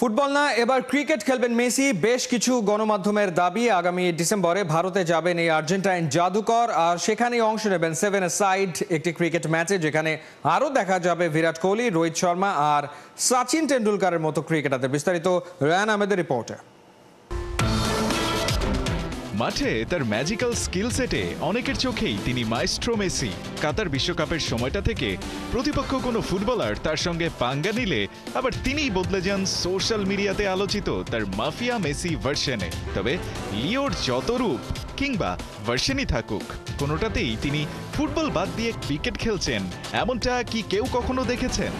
Football না, এবার cricket খেলবেন মেসি। বেশ কিছু গণমাধ্যমের দাবি আগামী ডিসেম্বরে ভারতে যাবেন এই আর্জেন্টাইন জাদুকর, আর সেখানেই অংশ নেবেন 7-a-সাইড একটি ক্রিকেট ম্যাচে, যেখানে আরও দেখা যাবে বিরাট কোহলি, রোহিত শর্মা আর সচিন টেন্ডুলকারের মতো ক্রিকেটারদের। বিস্তারিত রায়ান আহমেদের রিপোর্টে। মাঠে তার ম্যাজিক্যাল স্কিল সেটে অনেকের চোখেই তিনি মাইস্ট্রো মেসি। কাতার বিশ্বকাপের সময়টা থেকে প্রতিপক্ষ কোনো ফুটবলার তার সঙ্গে পাঙ্গা নিলে আবার তিনিই বদলে যান সোশ্যাল মিডিয়াতে আলোচিত তার মাফিয়া মেসি ভার্সনে। তবে লিওর যত রূপ কিংবা ভার্সনই থাকুক, কোনোটাতেই তিনি ফুটবল বাদ দিয়ে ক্রিকেট খেলছেন, এমনটা কি কেউ কখনো দেখেছেন?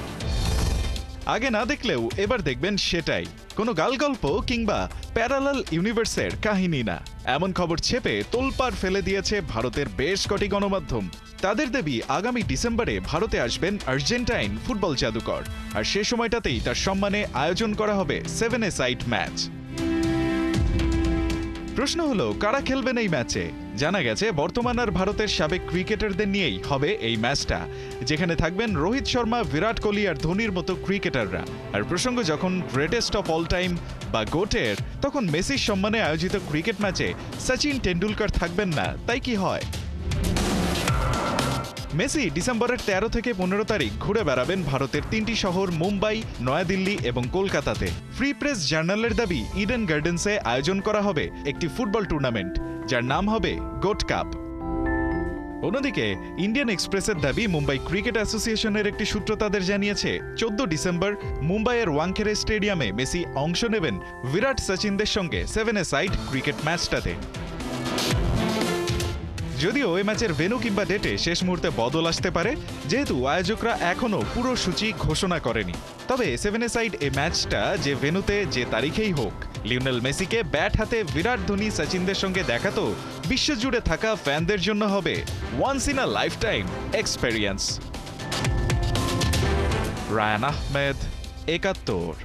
আগে না দেখলেও এবার দেখবেন সেটাই, কোনো গালগল্প কিংবা প্যারালাল ইউনিভার্সের কাহিনী না। এমন খবর ছেপে তোলপাড় ফেলে দিয়েছে ভারতের বেশ কটি গণমাধ্যম। তাদের দাবি আগামী ডিসেম্বরে ভারতে আসবেন আর্জেন্টাইন ফুটবল জাদুকর, আর সে সময়টাতেই তার সম্মানে আয়োজন করা হবে 7-a-সাইড ম্যাচ। প্রশ্ন হলো, কারা খেলবেন এই ম্যাচে? জানা গেছে বর্তমান আর ভারতের সাবেক ক্রিকেটারদের নিয়েই হবে এই ম্যাচটা, যেখানে থাকবেন রোহিত শর্মা, বিরাট কোহলি আর ধোনির মতো ক্রিকেটাররা। আর প্রসঙ্গ যখন গ্রেটেস্ট অফ অল টাইম বা গোটের, তখন মেসির সম্মানে আয়োজিত ক্রিকেট ম্যাচে সচিন টেন্ডুলকার থাকবেন না, তাই কি হয়? মেসি ডিসেম্বরের 13 থেকে 15 তারিখ ঘুরে বেড়াবেন ভারতের 3টি শহর মুম্বাই, নয়াদিল্লি এবং কলকাতাতে। ফ্রি প্রেস জার্নালের দাবি ইডেন গার্ডেন্সে আয়োজন করা হবে একটি ফুটবল টুর্নামেন্ট, যার নাম হবে গোট কাপ। অন্যদিকে ইন্ডিয়ান এক্সপ্রেসের দাবি মুম্বাই ক্রিকেট অ্যাসোসিয়েশনের একটি সূত্র তাদের জানিয়েছে 14 ডিসেম্বর মুম্বাইয়ের ওয়াংখেড়ে স্টেডিয়ামে মেসি অংশ নেবেন বিরাট সচিনদের সঙ্গে 7-a-সাইড ক্রিকেট ম্যাচটাতে। যদিও ওই ম্যাচের ভেন্যু কিংবা ডেটে শেষ মুহূর্তে বদল আসতে পারে, যেহেতু আয়োজকরা এখনও পুরো সূচি ঘোষণা করেনি। তবে 7-a-সাইড এই ম্যাচটা যে ভেন্যুতে যে তারিখেই হোক, লিওনেল মেসিকে ব্যাট হাতে বিরাট ধোনি সচিনদের সঙ্গে দেখা তো বিশ্বজুড়ে থাকা ফ্যানদের জন্য হবে once in a lifetime experience. Rayan Ahmed, ৭১।